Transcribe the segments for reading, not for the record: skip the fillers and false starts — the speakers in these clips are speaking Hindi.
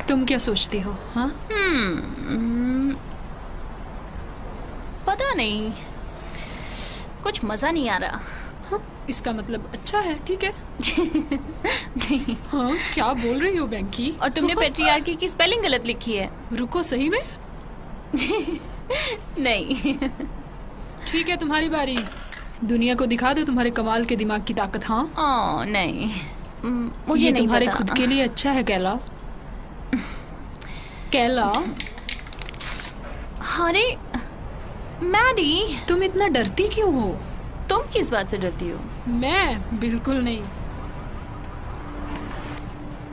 तुम क्या सोचती हो? हाँ, पता नहीं, कुछ मजा नहीं आ रहा। हाँ, इसका मतलब अच्छा है। ठीक है। नहीं। हाँ, क्या बोल रही हो बैंकी? और तुमने पेट्रियार्की की स्पेलिंग गलत लिखी है। रुको, सही में? नहीं। ठीक है, तुम्हारी बारी। दुनिया को दिखा दो तुम्हारे कमाल के दिमाग की ताकत। हाँ, ओह नहीं, मुझे ये नहीं तुम्हारे पता। खुद के लिए अच्छा है कैला। कैला, अरे मैडी, तुम इतना डरती क्यों हो? तुम किस बात से डरती हो? मैं बिल्कुल नहीं।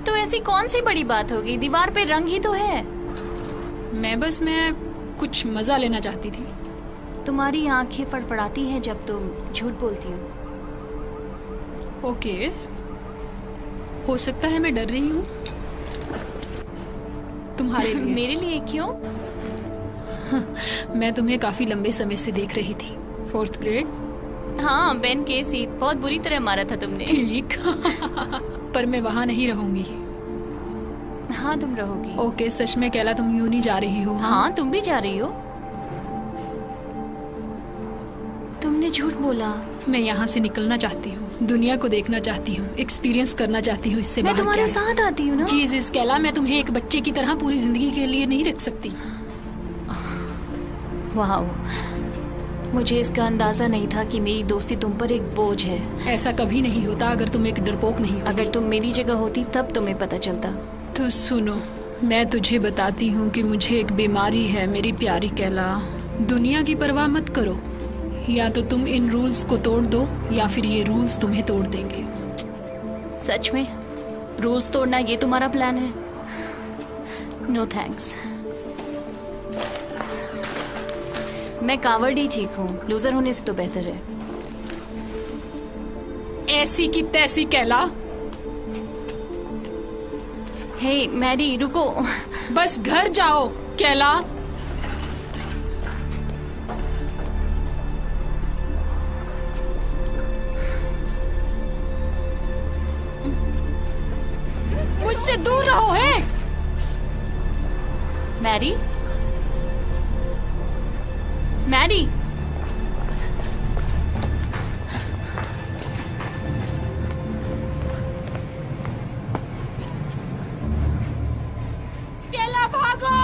तो ऐसी कौन सी बड़ी बात होगी, दीवार पे रंग ही तो है। मैं कुछ मजा लेना चाहती थी। तुम्हारी आंखें फड़फड़ाती हैं जब तुम झूठ बोलती हो। ओके, हो सकता है मैं डर रही हूँ तुम्हारे लिए। मेरे लिए क्यों? मैं तुम्हें काफी लंबे समय से देख रही थी। 4th grade. हाँ, बेन केसी, बहुत बुरी तरह मारा था तुमने। ठीक। पर मैं वहां नहीं रहूंगी। हाँ, तुम रहोगी। ओके, सच में कैला तुम यूं नहीं जा रही हो? हाँ, तुम भी जा रही हो। तुमने झूठ बोला। मैं यहाँ से निकलना चाहती हूँ, दुनिया को देखना चाहती हूँ, एक्सपीरियंस करना चाहती हूँ। इससे मैं तुम्हारे क्या है? साथ आती हूँ ना। जीसस कैला, मैं तुम्हें एक बच्चे की तरह पूरी जिंदगी के लिए नहीं रख सकती। वाह, मुझे इसका अंदाजा नहीं था कि मेरी दोस्ती तुम पर एक बोझ है। ऐसा कभी नहीं होता अगर तुम एक डरपोक नहीं हो। अगर तुम मेरी जगह होती तब तुम्हें पता चलता। तो सुनो, मैं तुझे बताती हूँ कि मुझे एक बीमारी है मेरी प्यारी कैला। दुनिया की परवाह मत करो। या तो तुम इन रूल्स को तोड़ दो या फिर ये रूल्स तुम्हें तोड़ देंगे। सच में? रूल्स तोड़ना ये तुम्हारा प्लान है? No thanks. मैं कावर्ड ही ठीक हूँ, लूजर होने से तो बेहतर है। ऐसी की तैसी कैला। हे मैरी, रुको। बस घर जाओ कैला। मुझसे दूर रहो। है मैरी, मैरी, कैला भागो।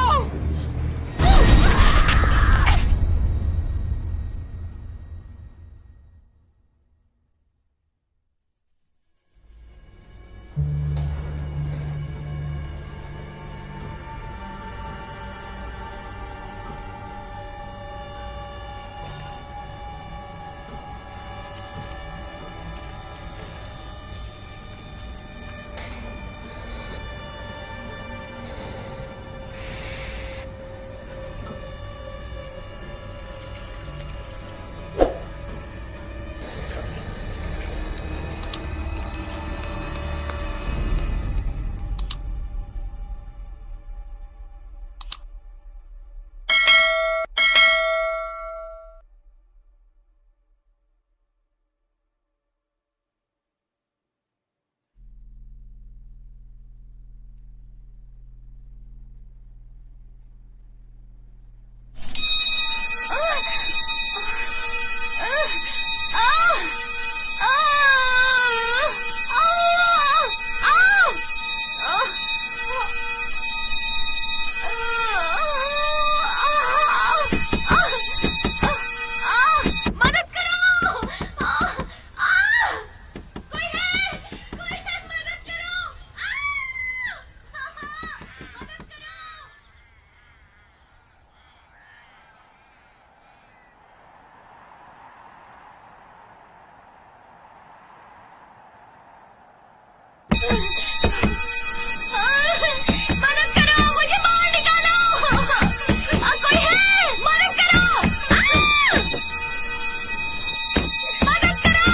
मदद करो, मुझे बाहर निकालो। कोई है? मदद करो। मदद करो।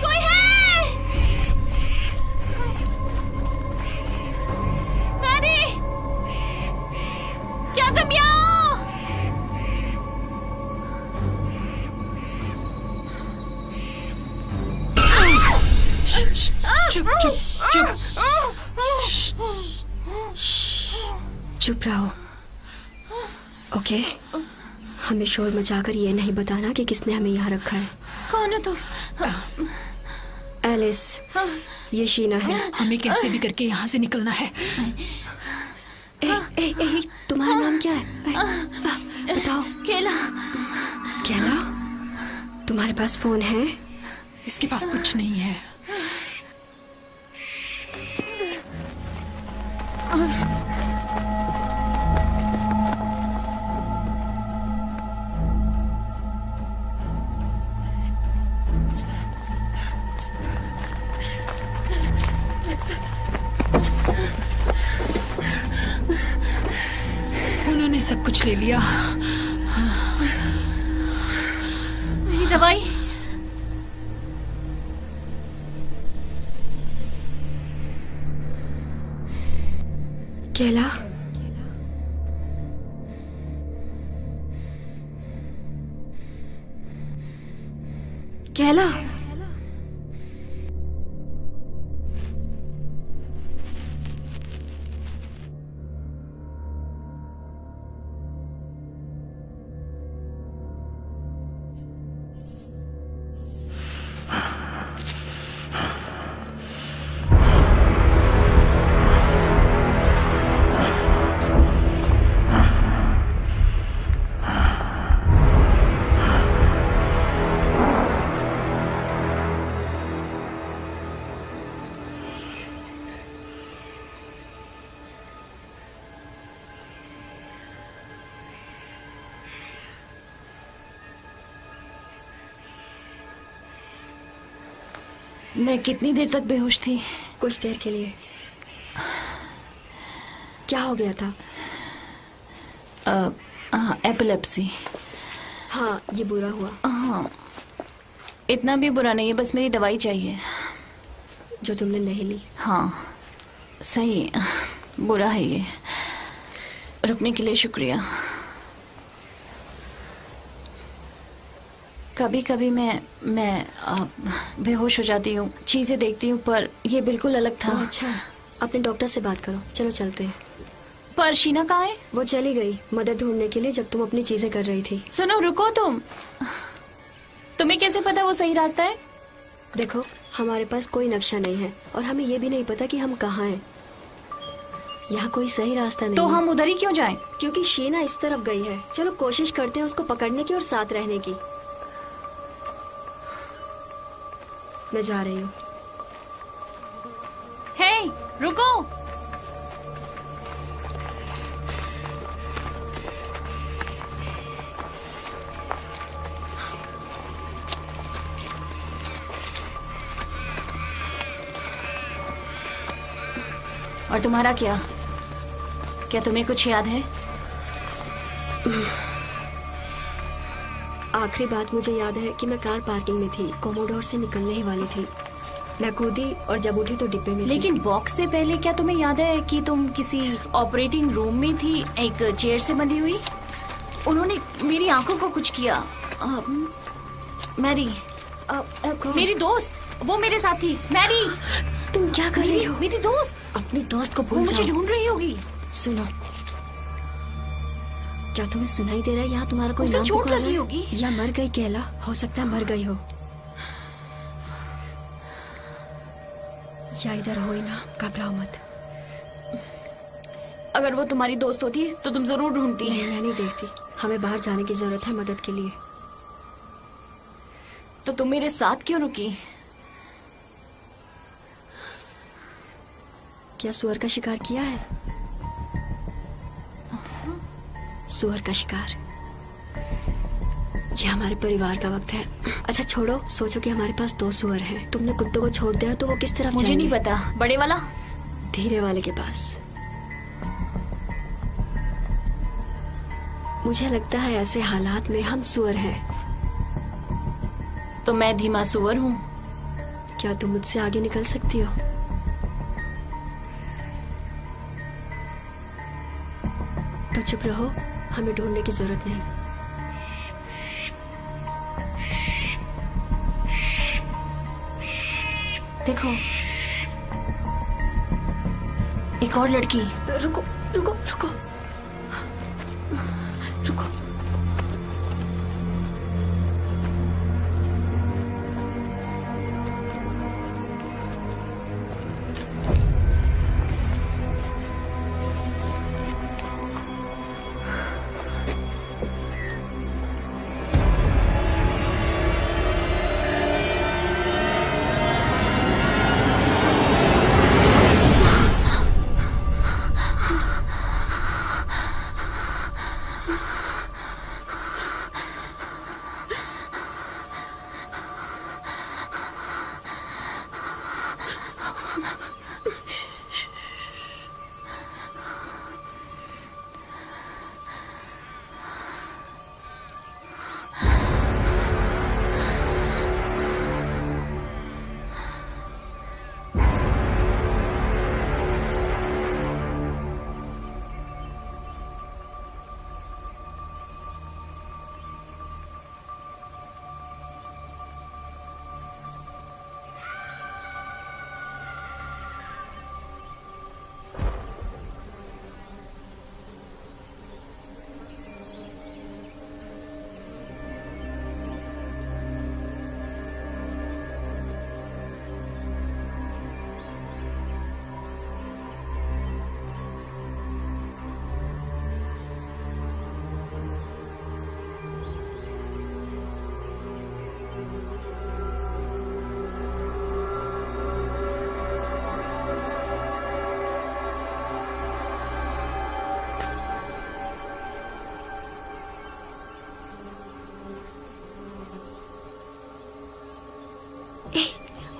कोई है? मैरी, क्या तुम यहाँ हो? चुप चुप चुप। चुप रहो, ओके? हमें शोर मचाकर ये नहीं बताना कि किसने हमें यहाँ रखा है। कौन हो तुम? एलिस, ये शीना है। हमें कैसे भी करके यहाँ से निकलना है। तुम्हारा नाम क्या है? बताओ। केला। केला, तुम्हारे पास फोन है? इसके पास कुछ नहीं है। उन्होंने सब कुछ ले लिया। मेरी दवाई। केला, केला, मैं कितनी देर तक बेहोश थी? कुछ देर के लिए। क्या हो गया था? एपिलेप्सी। हाँ, ये बुरा हुआ। हाँ, इतना भी बुरा नहीं है, बस मेरी दवाई चाहिए जो तुमने नहीं ली। हाँ, सही बुरा है ये। रुकने के लिए शुक्रिया। कभी कभी मैं बेहोश हो जाती हूँ, चीजें देखती हूँ, पर ये बिल्कुल अलग था। अच्छा, अपने डॉक्टर से बात करो। चलो चलते हैं। पर शीना कहाँ है? वो चली गई मदद ढूंढने के लिए जब तुम अपनी चीजें कर रही थी। सुनो, रुको। तुम्हें कैसे पता वो सही रास्ता है? देखो, हमारे पास कोई नक्शा नहीं है और हमें ये भी नहीं पता कि हम कहाँ हैं। यहाँ कोई सही रास्ता नहीं तो है। हम उधर ही क्यों जाएं? क्योंकि शीना इस तरफ गई है। चलो कोशिश करते हैं उसको पकड़ने की और साथ रहने की। मैं जा रही हूँ। हे, रुको। और तुम्हारा क्या? क्या तुम्हें कुछ याद है? आखिरी बात मुझे याद है कि मैं कार पार्किंग में थी, कोमोडोर से निकलने ही वाली थी। मैं कूदी और जब उठी तो डिब्बे में थी। लेकिन बॉक्स से पहले क्या तुम्हें याद है कि तुम किसी ऑपरेटिंग रूम में थी, एक चेयर से बंधी हुई? उन्होंने मेरी आंखों को कुछ किया। मैरी, मेरी दोस्त, वो मेरे साथ थी। मैरी, तुम क्या कर रही हो? मेरी दोस्त। अपनी दोस्त को वो भूल मुझे जाओ। ढूंढ रही होगी। सुनो, क्या तुम्हें सुनाई दे रहा है? यहाँ तुम्हारा कोई उसे नाम चोट पुकार रहा लगी है? होगी। या मर गई केला? हो सकता है मर गई हो। या इधर हो ही ना, घबराओ मत। अगर वो तुम्हारी दोस्त होती तो तुम जरूर ढूंढती। नहीं, मैं नहीं देखती। हमें बाहर जाने की जरूरत है मदद के लिए। तो तुम मेरे साथ क्यों रुकी? क्या सुअर का शिकार किया है? सुअर का शिकार। ये हमारे परिवार का वक्त है। अच्छा छोड़ो, सोचो कि हमारे पास 2 सुअर हैं। तुमने कुत्तों को छोड़ दिया तो वो किस तरफ मुझे जाएंगे? नहीं पता। बड़े वाला? धीरे वाले के पास। मुझे लगता है ऐसे हालात में हम सुअर हैं। तो मैं धीमा सुअर हूँ। क्या तुम मुझसे आगे निकल सकती हो? तो चुप रहो, हमें ढूंढने की जरूरत नहीं। देखो, एक और लड़की। रुको रुको रुको रुको।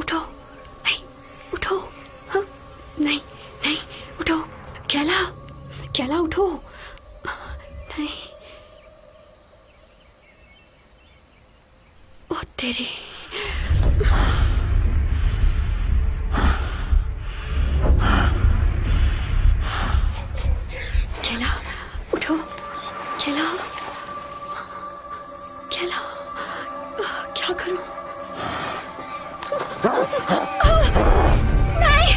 उठो, उठो। हाँ, नहीं नहीं, उठो। कैला, कैला उठो। नहीं, ओ तेरी। कैला उठो, कैला, कैला, क्या करूं? नहीं।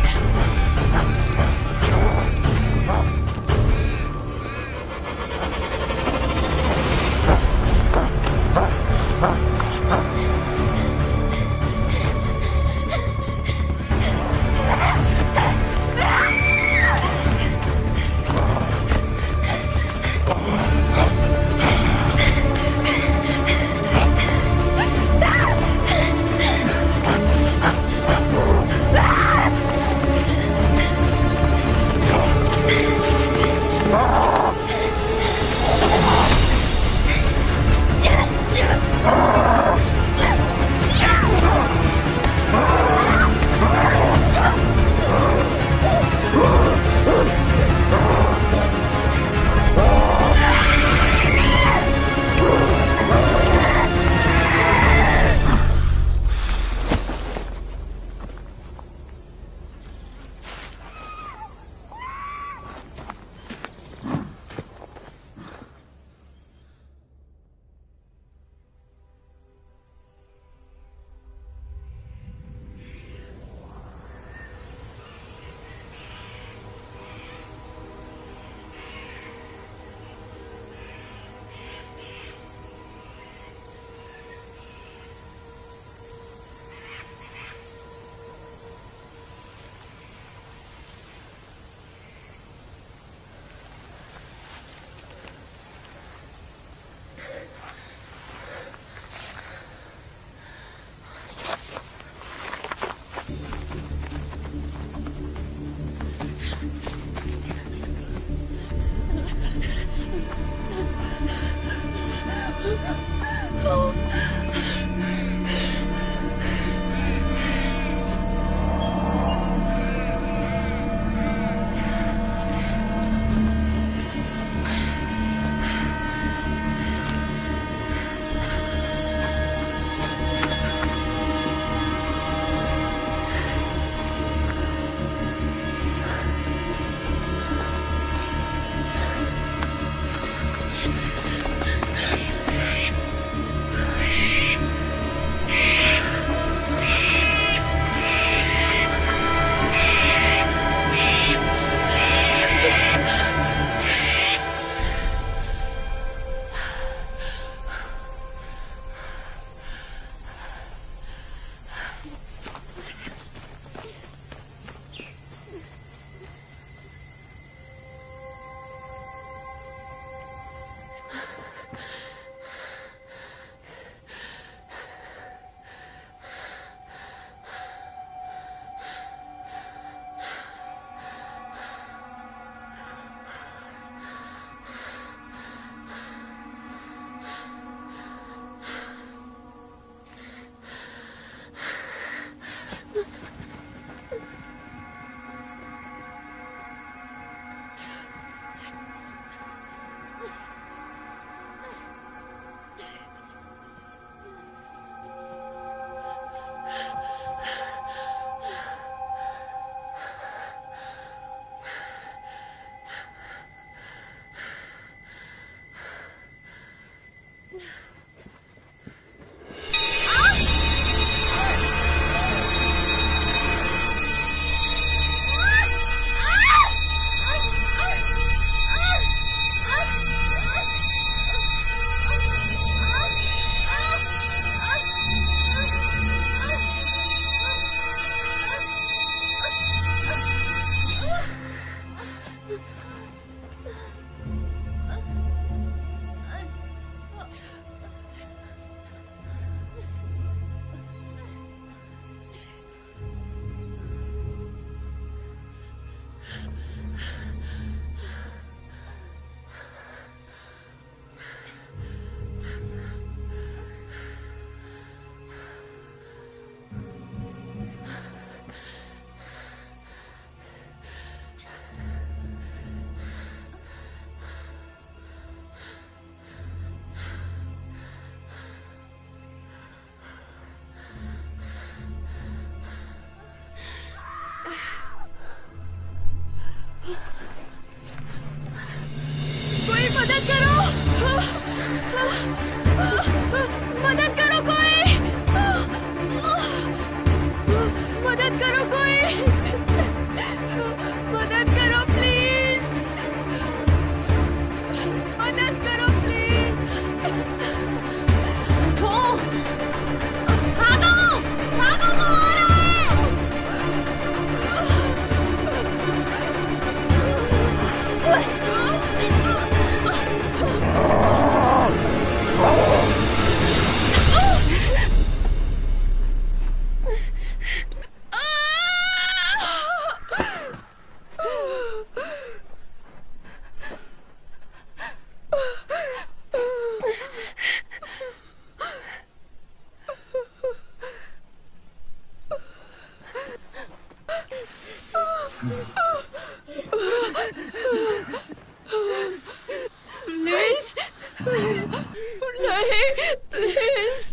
प्लीज नहीं, प्लीज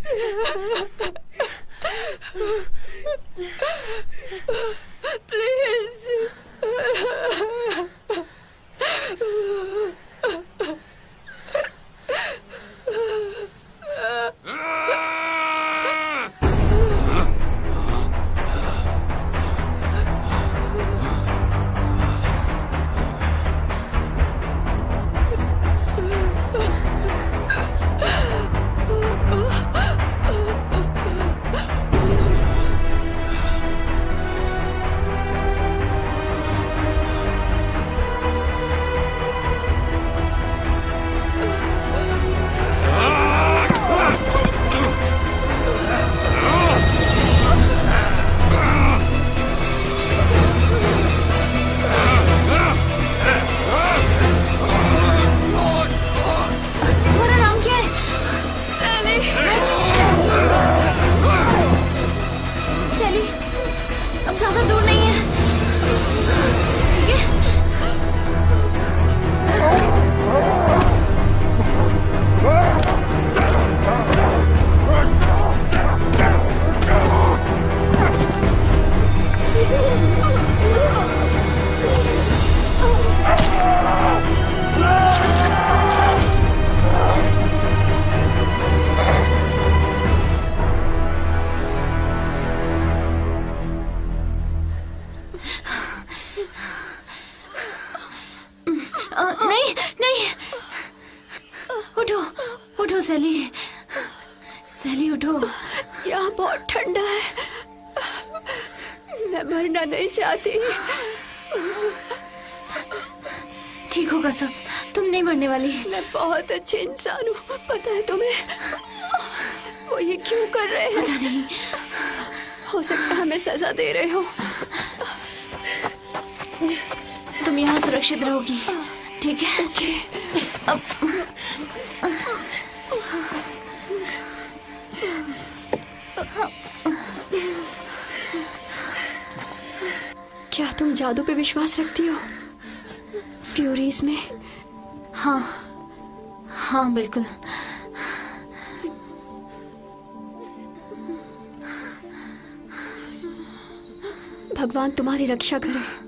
प्लीज। नहीं नहीं, उठो उठो सैली, सैली उठो। यहाँ बहुत ठंडा है, मैं मरना नहीं चाहती। ठीक होगा सब, तुम नहीं मरने वाली। मैं बहुत अच्छे इंसान हूँ, पता है तुम्हें? वो ये क्यों कर रहे हैं? पता नहीं, हो सकता है हमें सजा दे रहे हो। तुम यहाँ सुरक्षित रहोगी, ठीक है? ओके। अब क्या तुम जादू पे विश्वास रखती हो? फ्यूरीज में? हाँ हाँ बिल्कुल। भगवान तुम्हारी रक्षा करे।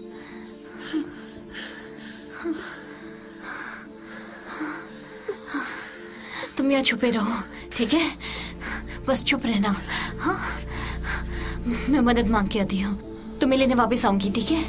तुम यहाँ छुपे रहो, ठीक है? बस चुप रहना, हाँ? मैं मदद मांग के आती हूँ, तुम्हें लेने वापस आऊंगी, ठीक है?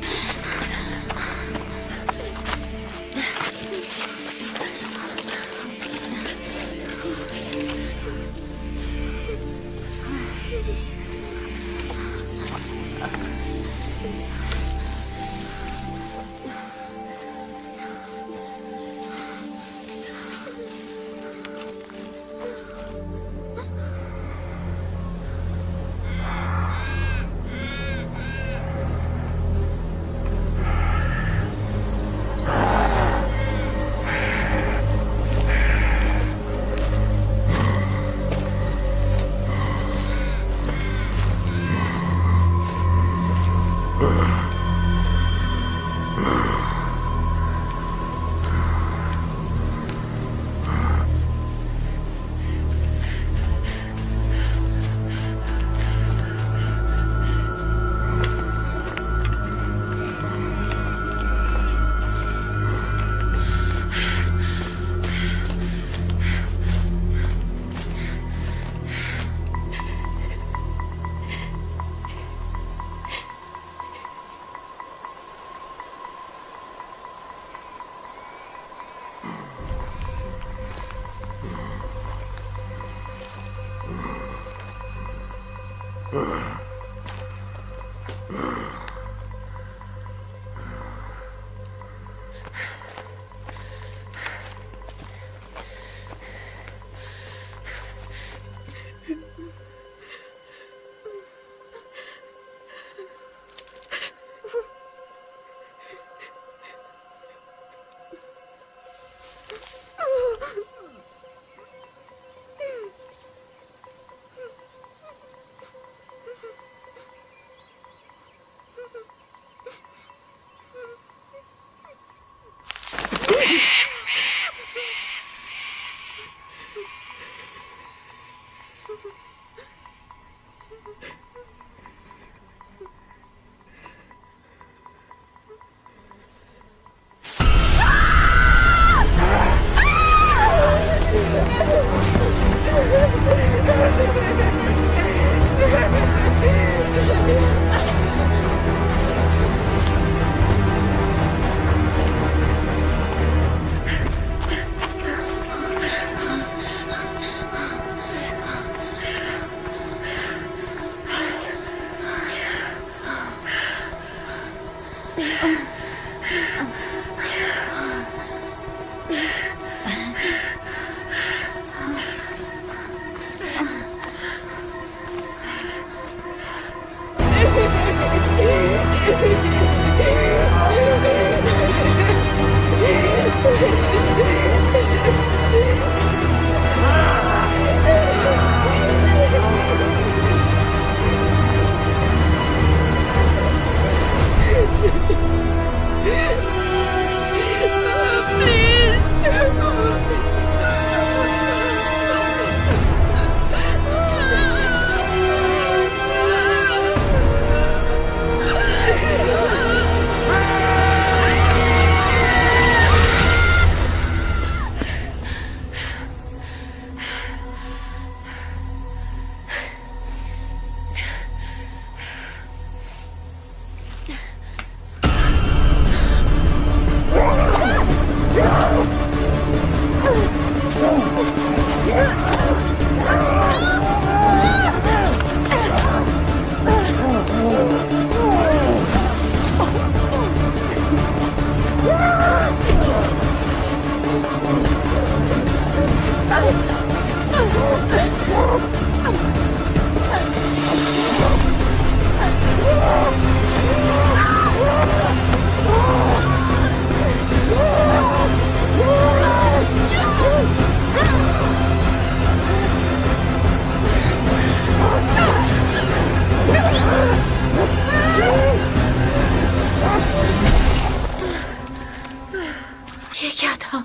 ये क्या था?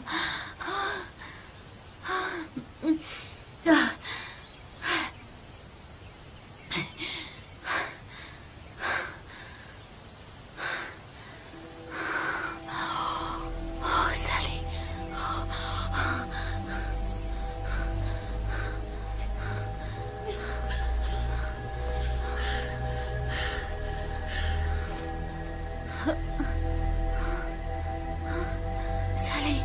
सैली, सैली,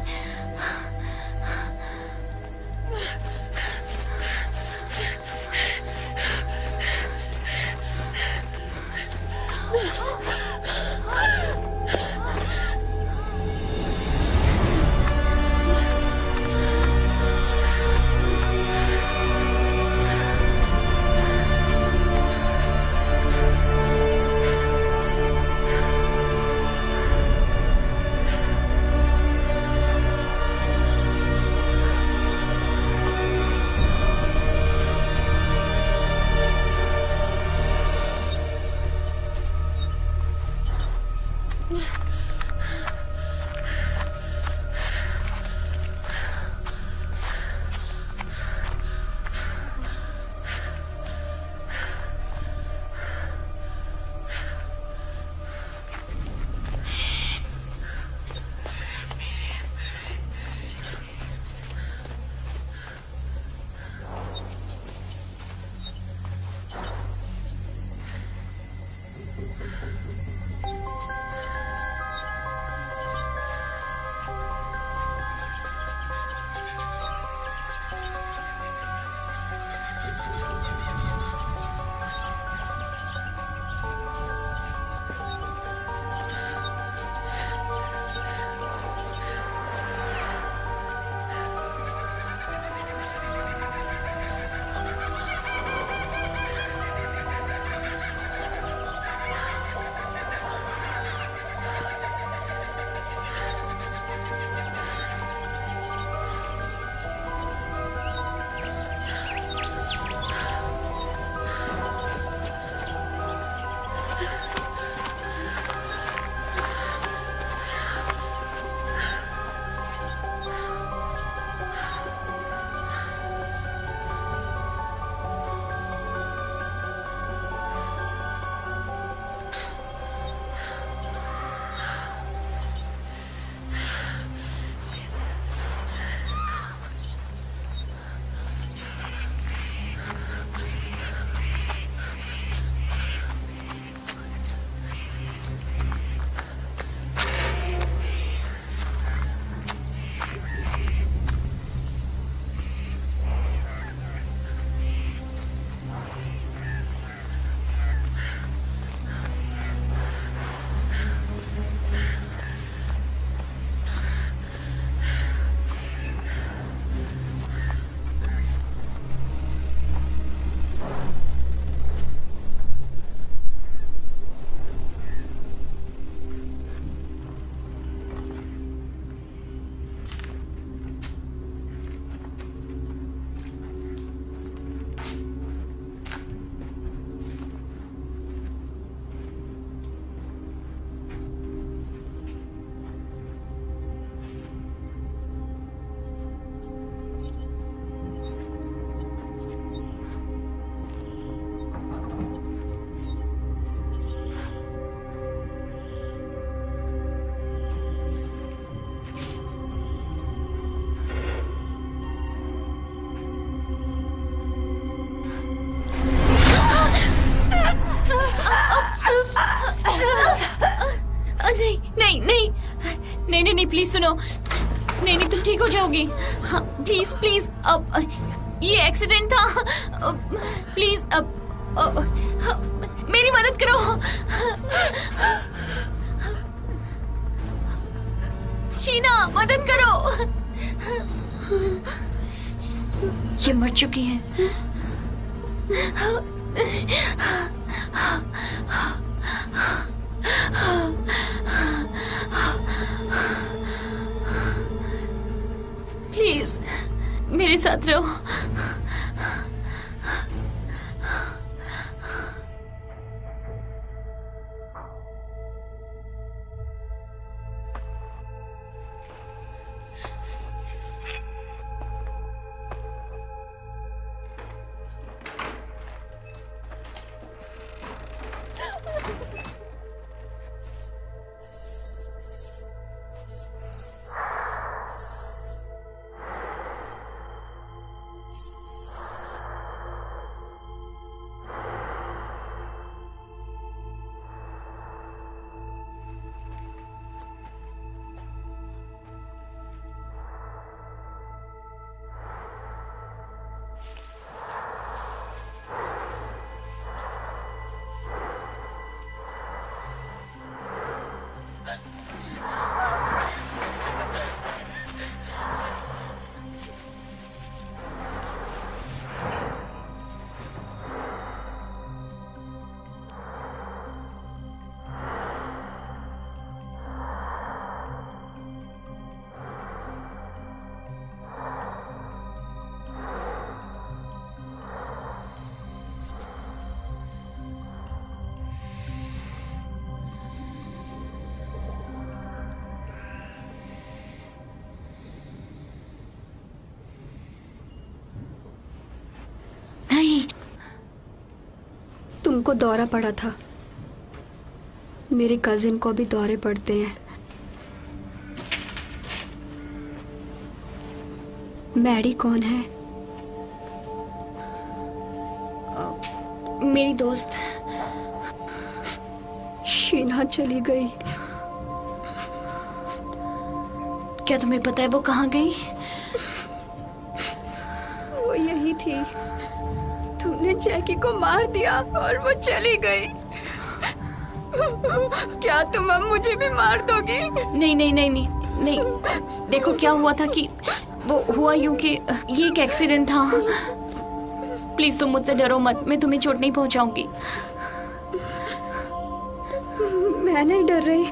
सुनो, नहीं नहीं, तुम ठीक हो जाओगी। हाँ प्लीज प्लीज, अब ये एक्सीडेंट था, प्लीज अब मेरी मदद करो। शीना, मदद करो। ये मर चुकी है। प्लीज मेरे साथ रहो। तुमको दौरा पड़ा था, मेरे कजिन को भी दौरे पड़ते हैं। मैडी कौन है? मेरी दोस्त। शीना चली गई। क्या तुम्हें पता है वो कहाँ गई? वो यही थी। तुमने जैकी को मार दिया और वो चली गई। क्या तुम अब मुझे भी मार दोगी? नहीं नहीं नहीं नहीं नहीं, देखो क्या हुआ था कि वो हुआ यूं कि ये एक एक्सीडेंट था। प्लीज तुम मुझसे डरो मत, मैं तुम्हें चोट नहीं पहुंचाऊंगी। मैं नहीं डर रही।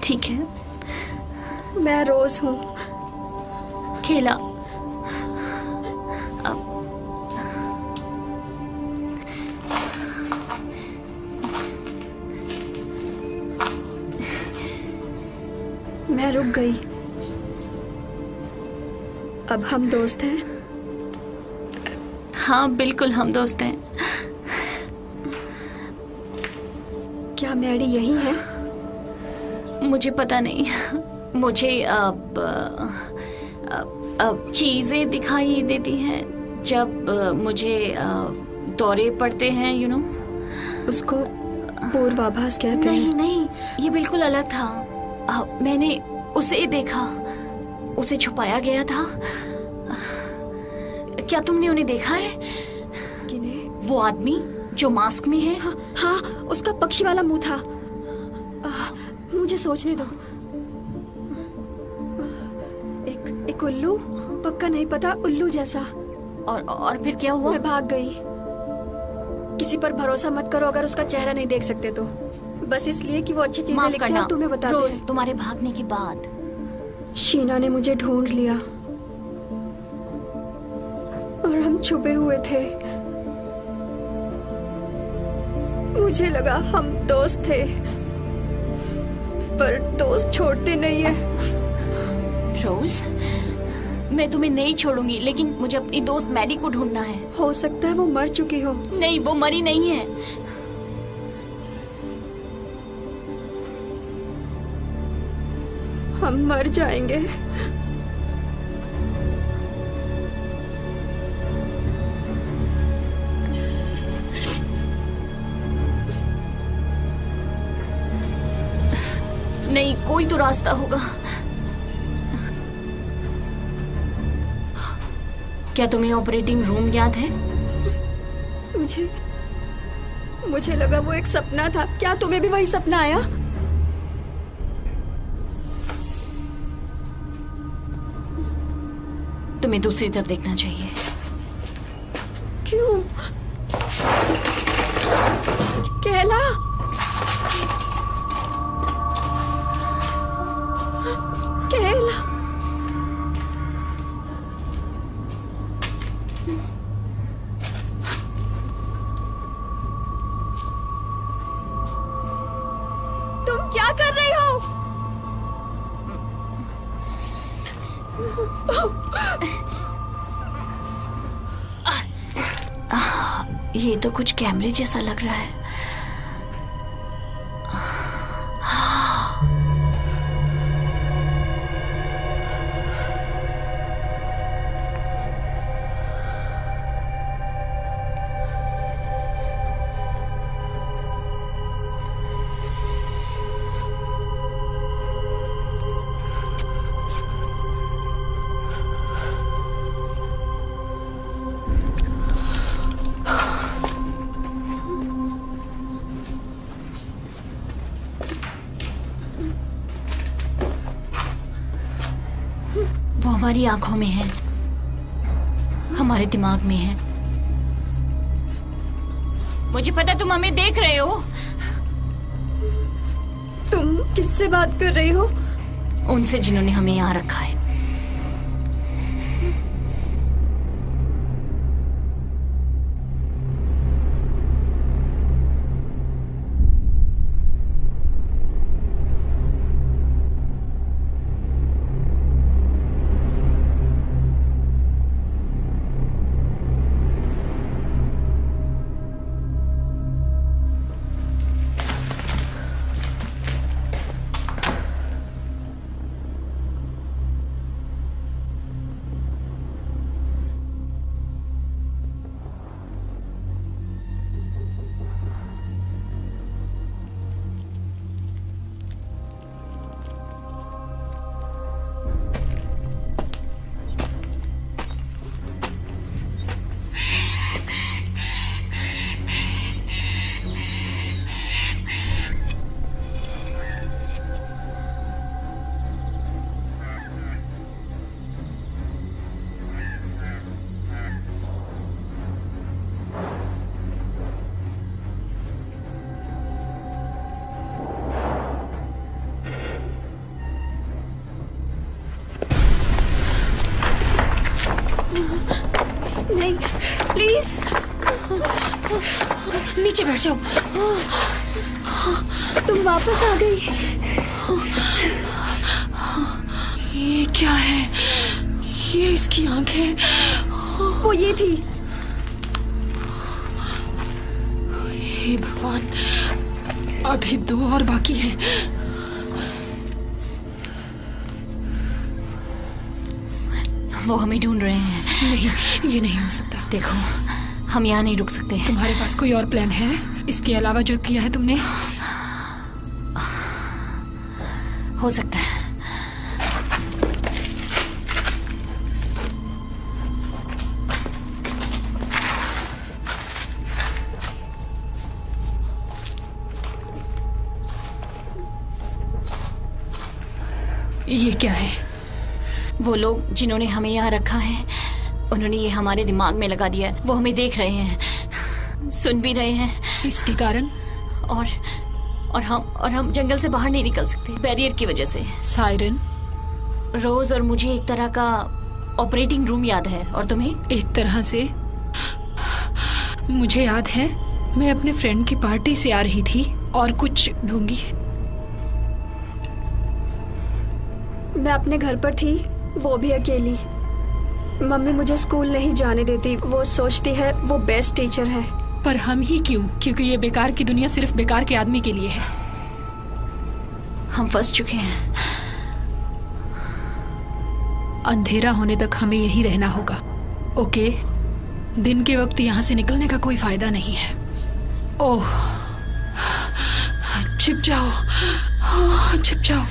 ठीक है, मैं रोज हूँ। खेला। मैं रुक गई। अब हम दोस्त हैं? हाँ बिल्कुल, हम दोस्त हैं। क्या मैडी यही है? मुझे पता नहीं। मुझे अब चीजें दिखाई देती हैं जब मुझे दौरे पड़ते हैं, यू नो। उसको पूर्वाभास कहते हैं। नहीं नहीं, ये बिल्कुल अलग था। मैंने उसे देखा, उसे छुपाया गया था। क्या तुमने उन्हें देखा है? किन्हें? वो आदमी जो मास्क में है। हाँ, उसका पक्षी वाला मुंह था। मुझे सोचने दो। एक उल्लू, पक्का नहीं पता, उल्लू जैसा। और फिर क्या हुआ? मैं भाग गई। किसी पर भरोसा मत करो अगर उसका चेहरा नहीं देख सकते तो। बस इसलिए कि वो अच्छी चीजें लिखते हैं और तुम्हें बताते हैं। रोज तुम्हारे भागने के बाद शीना ने मुझे ढूंढ लिया और हम छुपे हुए थे। मुझे लगा हम दोस्त थे, पर दोस्त छोड़ते नहीं है। रोज, मैं तुम्हें नहीं छोड़ूंगी, लेकिन मुझे अपनी दोस्त मैडी को ढूंढना है। हो सकता है वो मर चुकी हो। नहीं, वो मरी नहीं है। हम मर जाएंगे। नहीं, कोई तो रास्ता होगा। क्या तुम्हें ऑपरेटिंग रूम याद है? मुझे लगा वो एक सपना था। क्या तुम्हें भी वही सपना आया? तुम्हें दूसरी तरफ देखना चाहिए। क्यों? केला, केला। तुम क्या कर रही हो? ये तो कुछ कैमरे जैसा लग रहा है। वो हमारी आंखों में है, हमारे दिमाग में है। मुझे पता तुम हमें देख रहे हो। तुम किससे बात कर रही हो? उनसे जिन्होंने हमें यहाँ रखा है। नहीं, प्लीज नीचे बैठ जाओ। तुम वापस आ गई। ये क्या है? ये इसकी आंखें। वो ये थी। हे भगवान, अभी 2 और बाकी हैं। वो हमें ढूंढ रहे हैं। नहीं, ये नहीं हो सकता। देखो, हम यहाँ नहीं रुक सकते। तुम्हारे पास कोई और प्लान है इसके अलावा जो किया है तुमने? हो सकता है। ये क्या है? वो लोग जिन्होंने हमें यहाँ रखा है, उन्होंने ये हमारे दिमाग में लगा दिया है। वो हमें देख रहे हैं, सुन भी रहे हैं। इसके कारण? और हम जंगल से बाहर नहीं निकल सकते, बैरियर की वजह से। सायरन, रोज और मुझे एक तरह का ऑपरेटिंग रूम याद है, और तुम्हें? एक तरह से मुझे याद है, मैं अपने फ्रेंड की पार्टी से आ रही थी और कुछ ढूंढी। मैं अपने घर पर थी, वो भी अकेली। मम्मी मुझे स्कूल नहीं जाने देती। वो सोचती है वो बेस्ट टीचर है। पर हम ही क्यों? क्योंकि ये बेकार की दुनिया सिर्फ बेकार के आदमी के लिए है। हम फंस चुके हैं। अंधेरा होने तक हमें यहीं रहना होगा। ओके, दिन के वक्त यहाँ से निकलने का कोई फायदा नहीं है। ओह, छिप जाओ। छिप जाओ।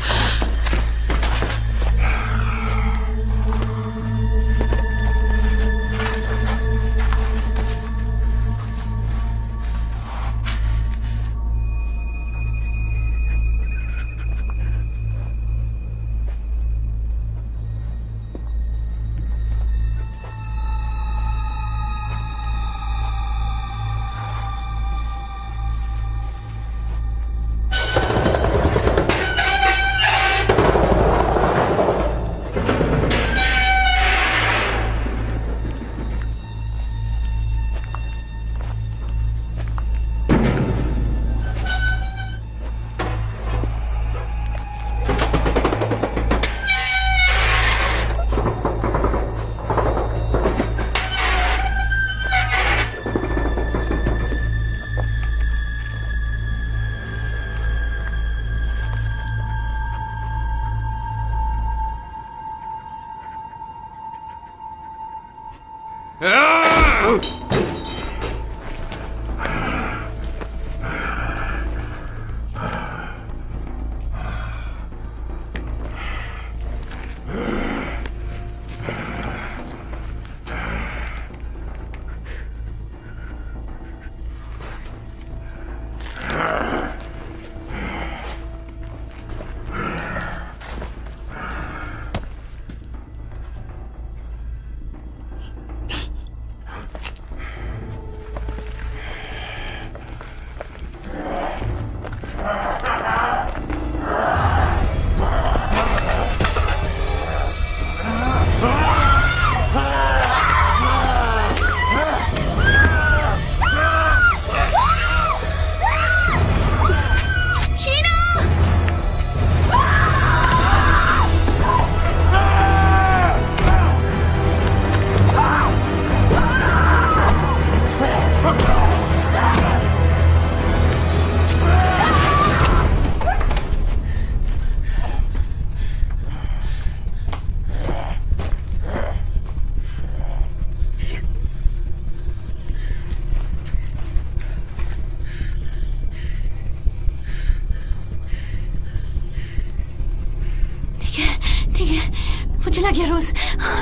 वो चला गया। रोज,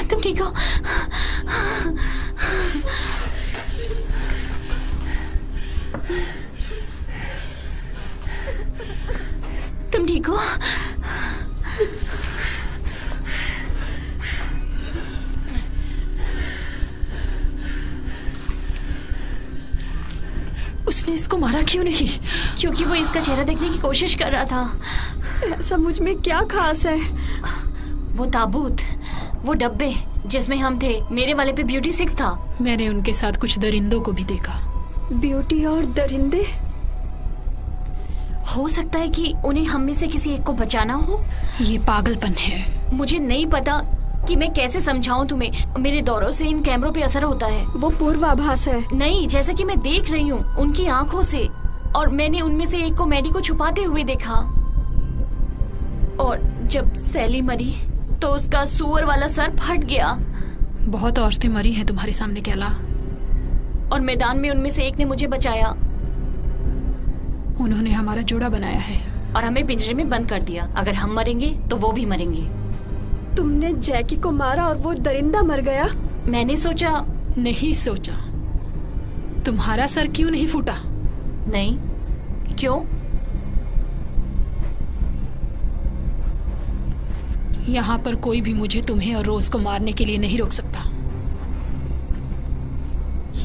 तुम ठीक हो? तुम ठीक हो? उसने इसको मारा क्यों नहीं? क्योंकि वो इसका चेहरा देखने की कोशिश कर रहा था। ऐसा मुझ में क्या खास है? वो ताबूत, वो डब्बे जिसमें हम थे, मेरे वाले पे ब्यूटी 6 था। मैंने उनके साथ कुछ दरिंदों को भी देखा। ब्यूटी और दरिंदे? हो सकता है कि उन्हें हम में से किसी एक को बचाना हो। ये पागलपन है। मुझे नहीं पता कि मैं कैसे समझाऊं तुम्हें। मेरे दौरों से इन कैमरों पे असर होता है। वो पूर्वाभास है। नहीं, जैसा कि मैं देख रही हूँ उनकी आंखों से, और मैंने उनमें से एक को मैडी को छुपाते हुए देखा। और जब सैली मरी तो उसका सुअर वाला सर फट गया। बहुत औरतें मरी हैं तुम्हारे सामने कैला, और मैदान में उनमें से एक ने मुझे बचाया। उन्होंने हमारा जोड़ा बनाया है और हमें पिंजरे में बंद कर दिया। अगर हम मरेंगे तो वो भी मरेंगे। तुमने जैकी को मारा और वो दरिंदा मर गया? मैंने सोचा। नहीं सोचा। तुम्हारा सर क्यों नहीं फूटा? नहीं। क्यों? यहाँ पर कोई भी मुझे, तुम्हें और रोज को मारने के लिए नहीं रोक सकता।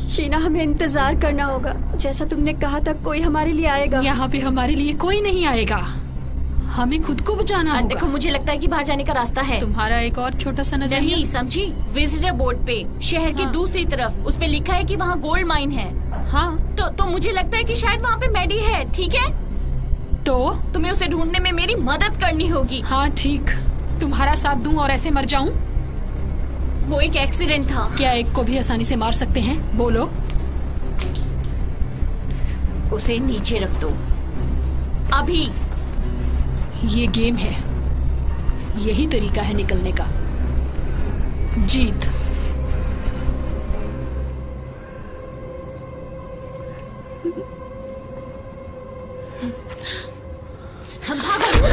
शीना, हमें इंतजार करना होगा। जैसा तुमने कहा था, कोई हमारे लिए आएगा। यहाँ पे हमारे लिए कोई नहीं आएगा। हमें खुद को बचाना होगा। देखो, मुझे लगता है कि बाहर जाने का रास्ता है। तुम्हारा एक और छोटा सा नजरिया। नहीं समझी? विजिटर बोर्ड पे शहर की दूसरी तरफ उस पे लिखा है कि वहाँ गोल्ड माइन है। हाँ, तो मुझे लगता है कि शायद वहाँ पे मैडी है। ठीक है, तो तुम्हें उसे ढूंढने में मेरी मदद करनी होगी। हाँ ठीक, तुम्हारा साथ दूं और ऐसे मर जाऊं? वो एक एक्सीडेंट था। क्या एक को भी आसानी से मार सकते हैं? बोलो। उसे नीचे रख दो अभी। ये गेम है, यही तरीका है निकलने का। जीत। भागो।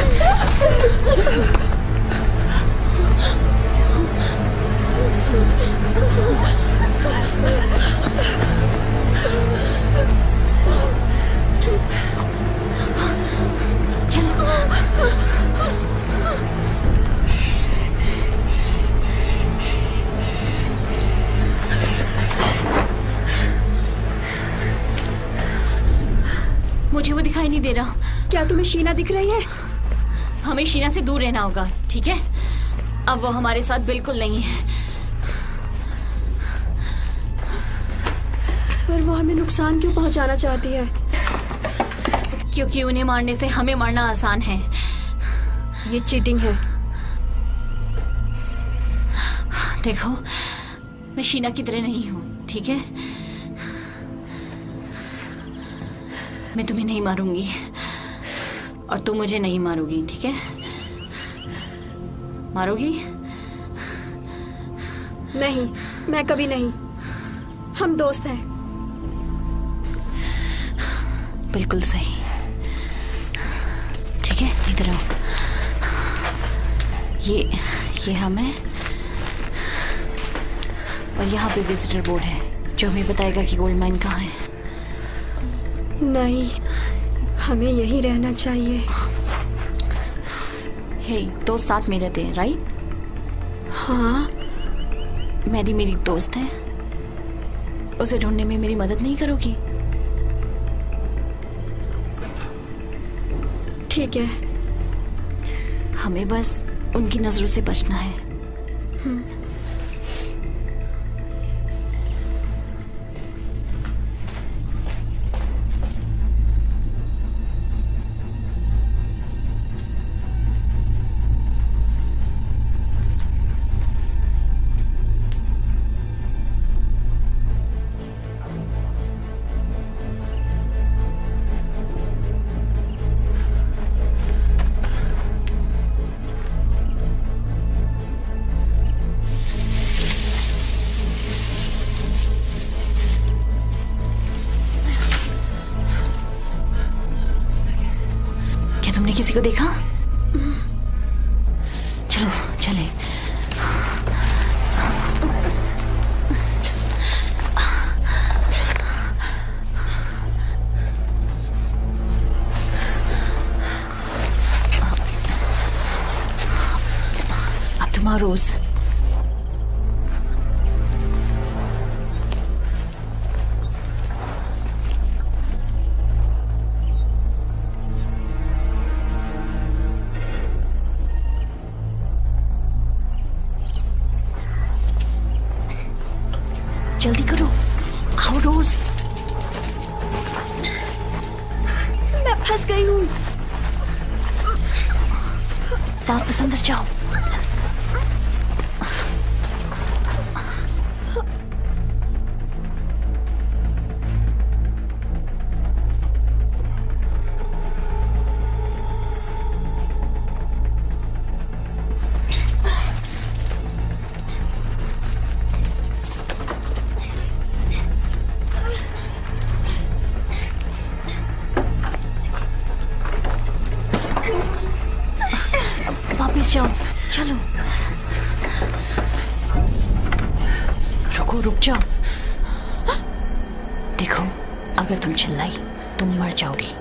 मुझे वो दिखाई नहीं दे रहा। क्या तुम्हें शीना दिख रही है? हमें शीना से दूर रहना होगा, ठीक है? अब वो हमारे साथ बिल्कुल नहीं है। पर वो हमें नुकसान क्यों पहुंचाना चाहती है? क्योंकि उन्हें मारने से हमें मारना आसान है। ये चीटिंग है। देखो, मैं शीना की तरह नहीं हूं, ठीक है? मैं तुम्हें नहीं मारूंगी और तुम मुझे नहीं मारोगी, ठीक है? मारोगी? नहीं, मैं कभी नहीं। हम दोस्त हैं। बिल्कुल सही। ठीक है, इधर आओ। ये हम है और यहाँ पे विजिटर बोर्ड है जो हमें बताएगा कि गोल्ड माइन कहाँ है। नहीं, हमें यहीं रहना चाहिए। हे, दोस्त साथ में रहते हैं, राइट? हाँ। मैरी मेरी दोस्त है। उसे ढूंढने में मेरी मदद नहीं करोगी? ठीक है। हमें बस उनकी नजरों से बचना है। तुमने किसी को देखा? चलो चले। अब तुम्हारा रोज जल्दी करो, आओ रोज। मैं फंस गई हूँ। वापस अंदर जाओ। वापस जाओ, चलो। रुको, रुक जाओ। देखो, अगर तुम चिल्लाई तुम मर जाओगी।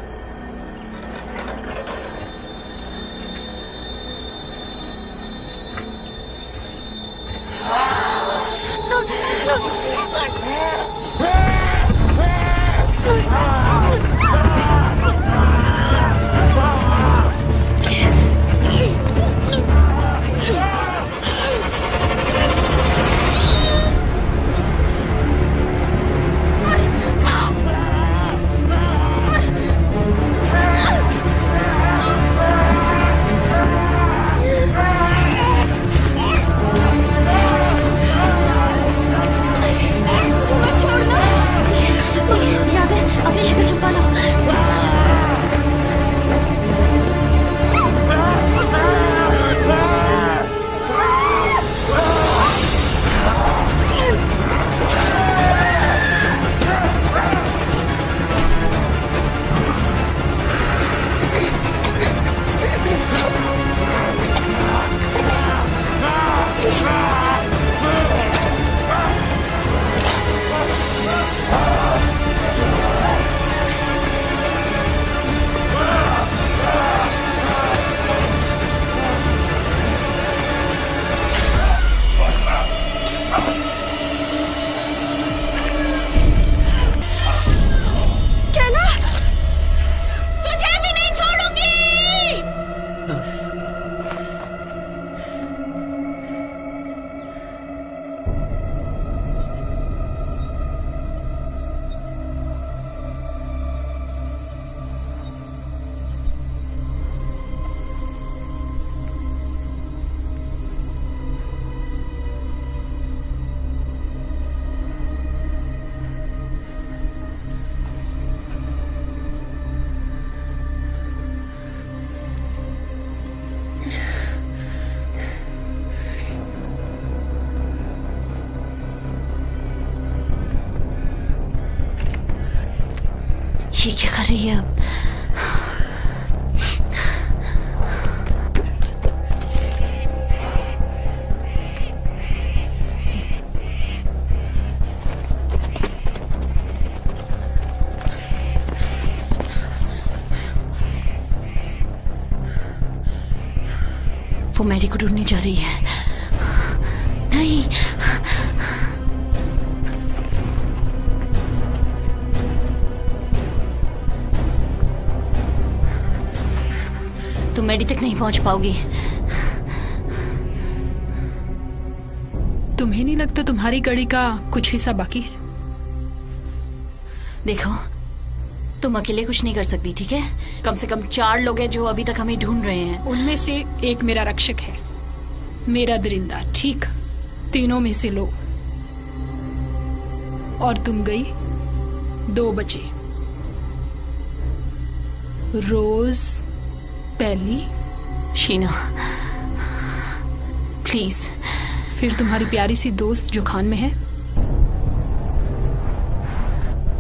कर रही है अब? वो मैरी को ढूंढने जा रही है। नहीं, तुम मैरी तक नहीं पहुंच पाओगी। तुम्हें नहीं लगता तुम्हारी कड़ी का कुछ हिस्सा बाकी है? देखो, तुम अकेले कुछ नहीं कर सकती, ठीक है? कम से कम 4 लोग हैं जो अभी तक हमें ढूंढ रहे हैं। उनमें से एक मेरा रक्षक है, मेरा दरिंदा, ठीक? तीनों में से लो। और तुम गई, 2 बचे। रोज, पहली, शीना, प्लीज। फिर तुम्हारी प्यारी सी दोस्त जो खान में है।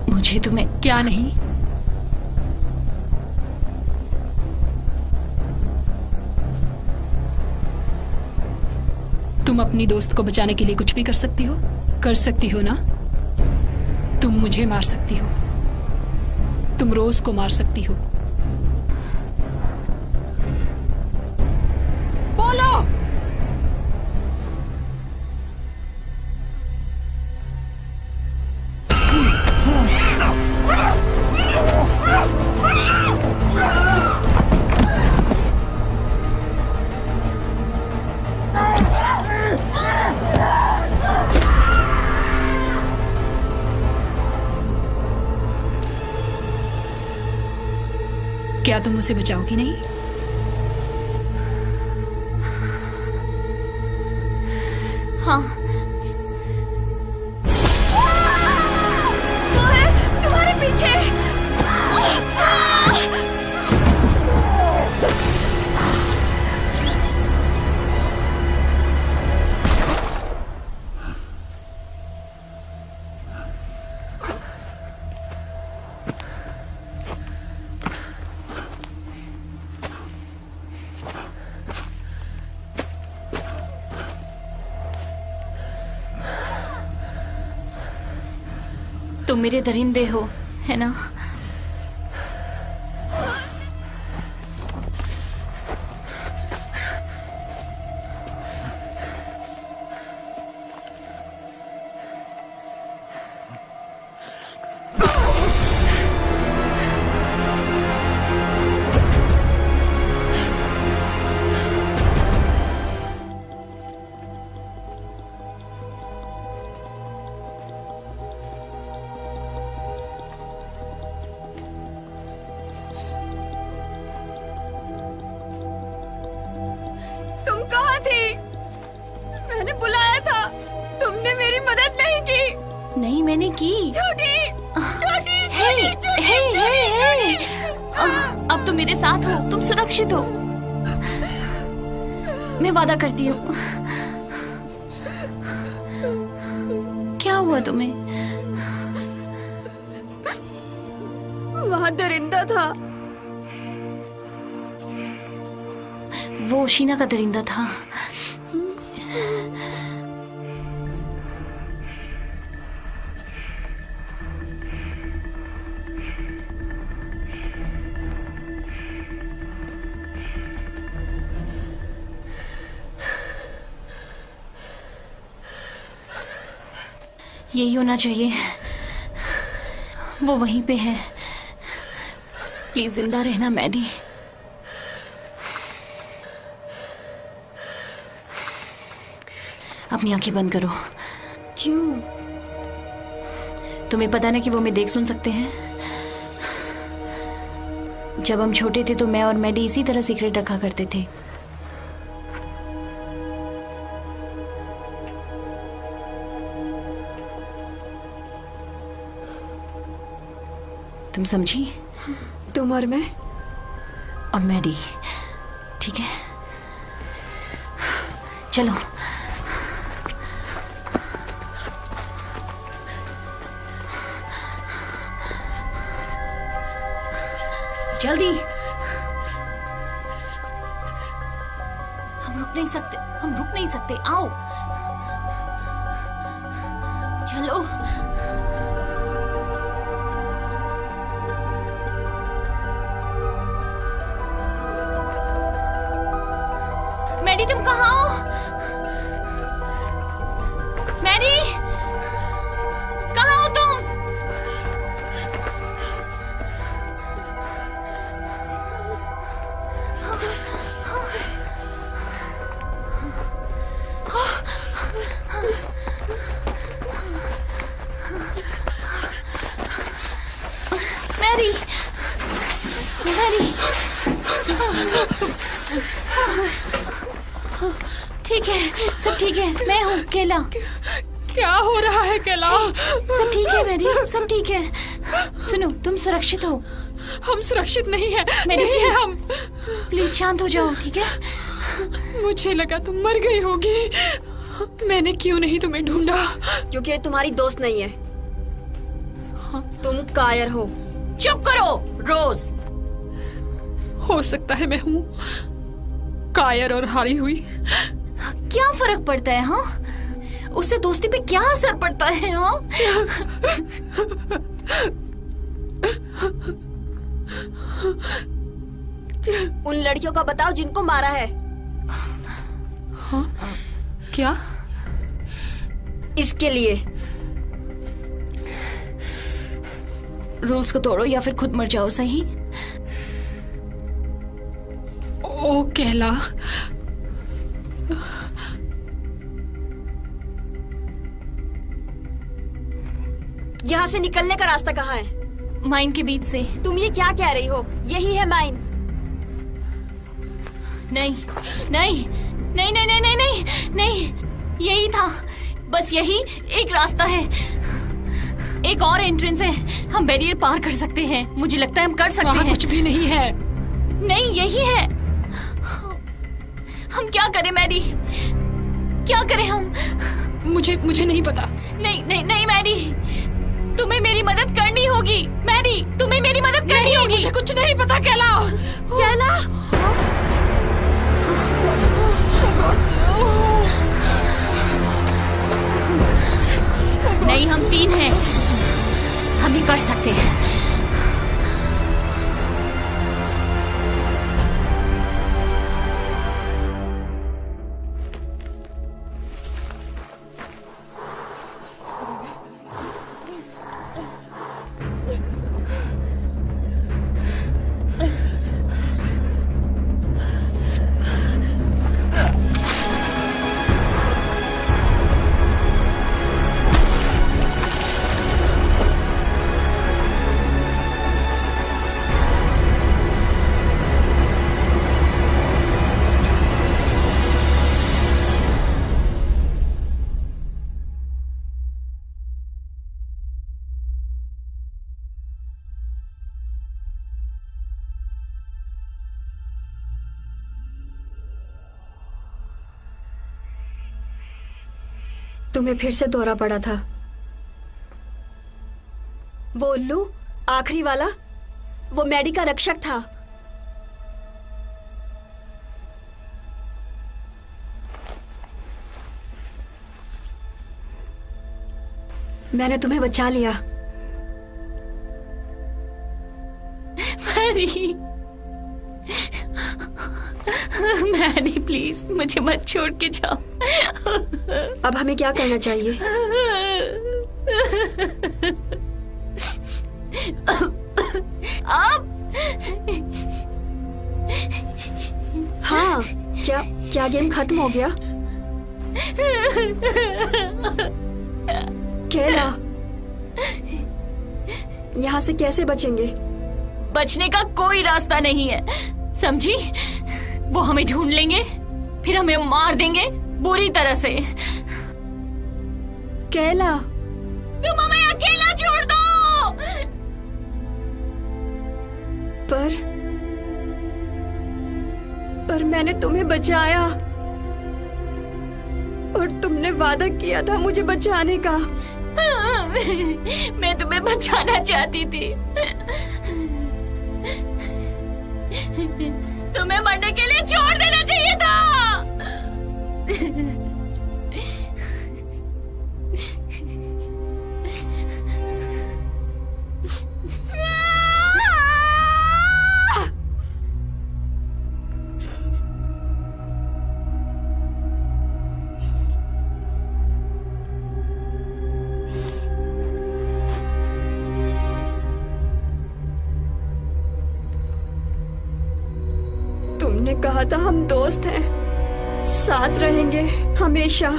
मुझे तुम्हें क्या नहीं? तुम अपनी दोस्त को बचाने के लिए कुछ भी कर सकती हो? कर सकती हो ना? तुम मुझे मार सकती हो, तुम रोज को मार सकती हो। बोलो। क्या तुम उसे बचाओगी नहीं? हाँ। वो है तुम्हारे पीछे। तुम मेरे दरिंदे हो, है ना? मैंने बुलाया था, तुमने मेरी मदद नहीं की। नहीं, मैंने की। झूठी, झूठी, हे, झूठी, हे, अब तुम मेरे साथ हो, तुम सुरक्षित हो। मैं वादा करती हूँ। क्या हुआ तुम्हें? वहाँ दरिंदा था। वो शीना का दरिंदा था। यही होना चाहिए। वो वहीं पे है। प्लीज जिंदा रहना मैडी। अपनी आंखें बंद करो। क्यों? तुम्हें पता ना कि वो हमें देख सुन सकते हैं। जब हम छोटे थे तो मैं और मैडी इसी तरह सीक्रेट रखा करते थे। तुम समझी? तुम और मैं और मैडी, ठीक है? चलो। जल्दी। हम रुक नहीं सकते, आओ चलो। मैडी तुम कहाँ हो? मैडी कहाँ हो तुम? मैरी, मैरी, ठीक है, सब ठीक है। मैं हूँ केला। क्या हो रहा है केला? सब ठीक है मैरी, सब ठीक है। सुनो, तुम सुरक्षित हो। हम सुरक्षित नहीं है। मैरी नहीं, प्लीज, हम प्लीज शांत हो जाओ, ठीक है? मुझे लगा तुम मर गई होगी। मैंने क्यों नहीं तुम्हें ढूंढा? क्योंकि तुम्हारी दोस्त नहीं है। तुम कायर हो। चुप करो रोज। हो सकता है मैं हूँ कायर और हारी हुई। क्या फर्क पड़ता है? हाँ, उससे दोस्ती पे क्या असर पड़ता है? हाँ, उन लड़कियों का बताओ जिनको मारा है। हाँ? क्या? इसके लिए रूल्स को तोड़ो या फिर खुद मर जाओ। सही? ओ केला, यहाँ से निकलने का रास्ता कहाँ है? माइन के बीच से। तुम ये क्या कह रही हो? यही है माइन। नहीं नहीं नहीं नहीं नहीं नहीं नहीं नहीं, यही था, बस यही एक रास्ता है। एक और एंट्रेंस है, हम बैरियर पार कर सकते हैं। मुझे लगता है हम कर सकते वहाँ हैं। कुछ भी नहीं है। नहीं, यही है। हम क्या करें मैरी, क्या करें हम? मुझे नहीं पता। नहीं नहीं नहीं मैरी, तुम्हें मेरी मदद करनी होगी। मैरी, तुम्हें मेरी मदद करनी होगी। मुझे कुछ नहीं पता केला। केला, नहीं, हम 3 हैं, हम ही कर सकते हैं। तुम्हें फिर से दौरा पड़ा था। वो उल्लू आखिरी वाला, वो मैडी का रक्षक था। मैंने तुम्हें बचा लिया। मैरी, मैरी प्लीज मुझे मत छोड़ के जाओ। अब हमें क्या करना चाहिए? अब हाँ, क्या गेम खत्म हो गया? केला, यहाँ से कैसे बचेंगे? बचने का कोई रास्ता नहीं है, समझी? वो हमें ढूंढ लेंगे, फिर हमें मार देंगे बुरी तरह से। केला, तुम हमें अकेला छोड़ दो। पर मैंने तुम्हें बचाया और तुमने वादा किया था मुझे बचाने का। मैं तुम्हें बचाना चाहती थी, तुम्हें मरने के लिए छोड़ देना चाहिए था। तुमने कहा था हम दोस्त हैं, साथ रहेंगे हमेशा।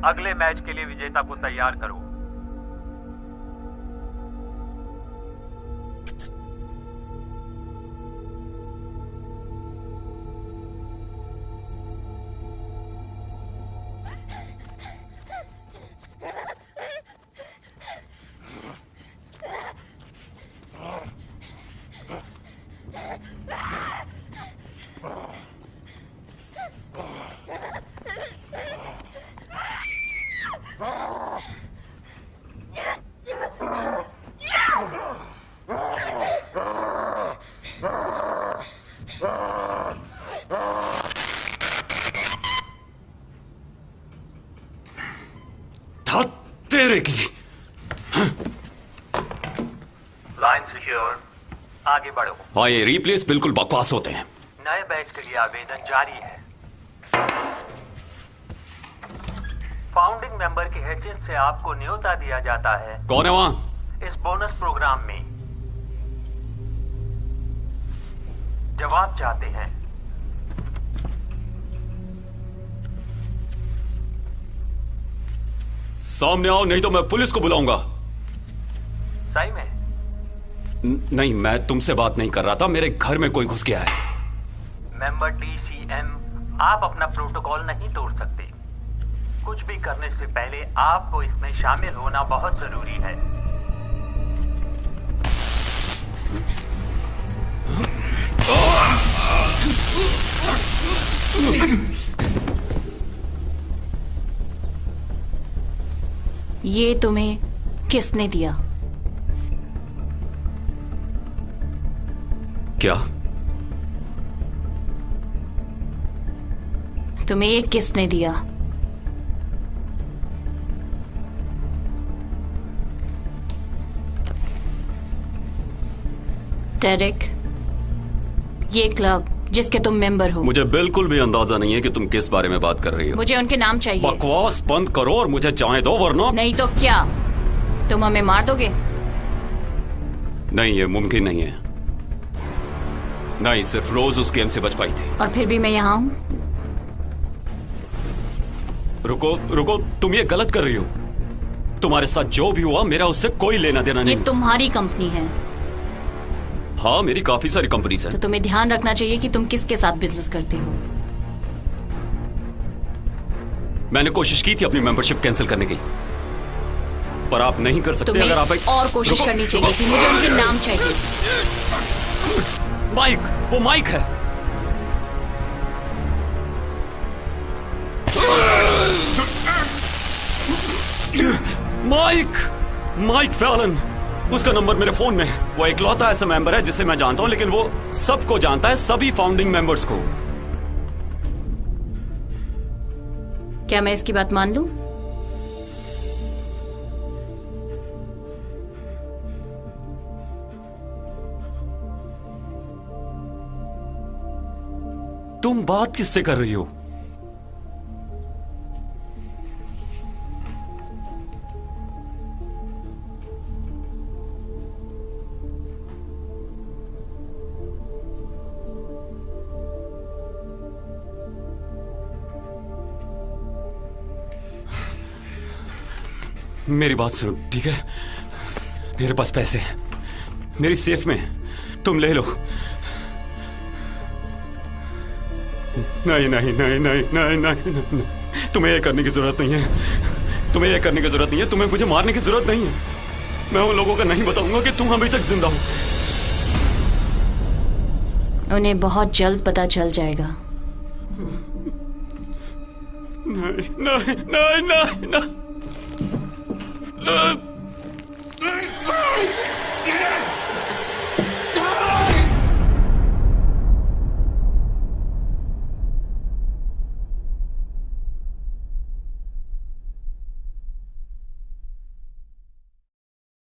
अगले मैच के लिए विजेता को तैयार करो। तेरे की लाइन सिक्योर, आगे बढ़ो। हाँ, ये रिप्लेस बिल्कुल बकवास होते हैं। नए बैच के लिए आवेदन जारी है। फाउंडिंग मेंबर की हैसियत से आपको न्योता दिया जाता है कौन है वहां? इस बोनस प्रोग्राम में। जवाब चाहते हैं। सामने आओ, नहीं तो मैं पुलिस को बुलाऊंगा। सही में? नहीं, मैं तुमसे बात नहीं कर रहा था, मेरे घर में कोई घुस गया है। मेंबर TCM, आप अपना प्रोटोकॉल नहीं तोड़ सकते। कुछ भी करने से पहले आपको इसमें शामिल होना बहुत जरूरी है। ये तुम्हें किसने दिया? क्या? तुम्हें ये किसने दिया? डेरिक, ये क्लब जिसके तुम मेंबर हो। मुझे बिल्कुल भी अंदाजा नहीं है कि तुम किस बारे में बात कर रही हो। मुझे उनके नाम चाहिए। बकवास बंद करो और मुझे जाने दो, वरना नहीं तो क्या, तुम हमें मार दोगे? नहीं, ये मुमकिन नहीं है। नहीं, सिर्फ रोज उस गेम से बच पाई थी। और फिर भी मैं यहाँ हूँ। रुको रुको, तुम ये गलत कर रही हो। तुम्हारे साथ जो भी हुआ मेरा उससे कोई लेना देना ये नहीं। तुम्हारी कंपनी है। हाँ, मेरी काफी सारी कंपनीज तो हैं। तुम्हें ध्यान रखना चाहिए कि तुम किसके साथ बिजनेस करते हो। मैंने कोशिश की थी अपनी मेंबरशिप कैंसिल करने की, पर आप नहीं कर सकते। तुम्हें अगर आप और कोशिश करनी चाहिए थी। मुझे उनके नाम चाहिए। माइक, वो माइक है। माइक फैलन, उसका नंबर मेरे फोन में है। वो इकलौता ऐसा मेंबर है जिसे मैं जानता हूं, लेकिन वो सबको जानता है, सभी फाउंडिंग मेंबर्स को। क्या मैं इसकी बात मान लूं? तुम बात किससे कर रही हो? मेरी बात सुनो, ठीक है? मेरे पास पैसे हैं, मेरी सेफ में, तुम ले लो। नहीं नहीं नहीं नहीं नहीं नहीं, नहीं। तुम्हें ये करने की जरूरत नहीं है। तुम्हें ये करने की जरूरत नहीं है। तुम्हें मुझे मारने की जरूरत नहीं है। मैं उन लोगों को नहीं बताऊंगा कि तुम अभी तक जिंदा हो। उन्हें बहुत जल्द पता चल जाएगा। नहीं नहीं नहीं नहीं, नहीं।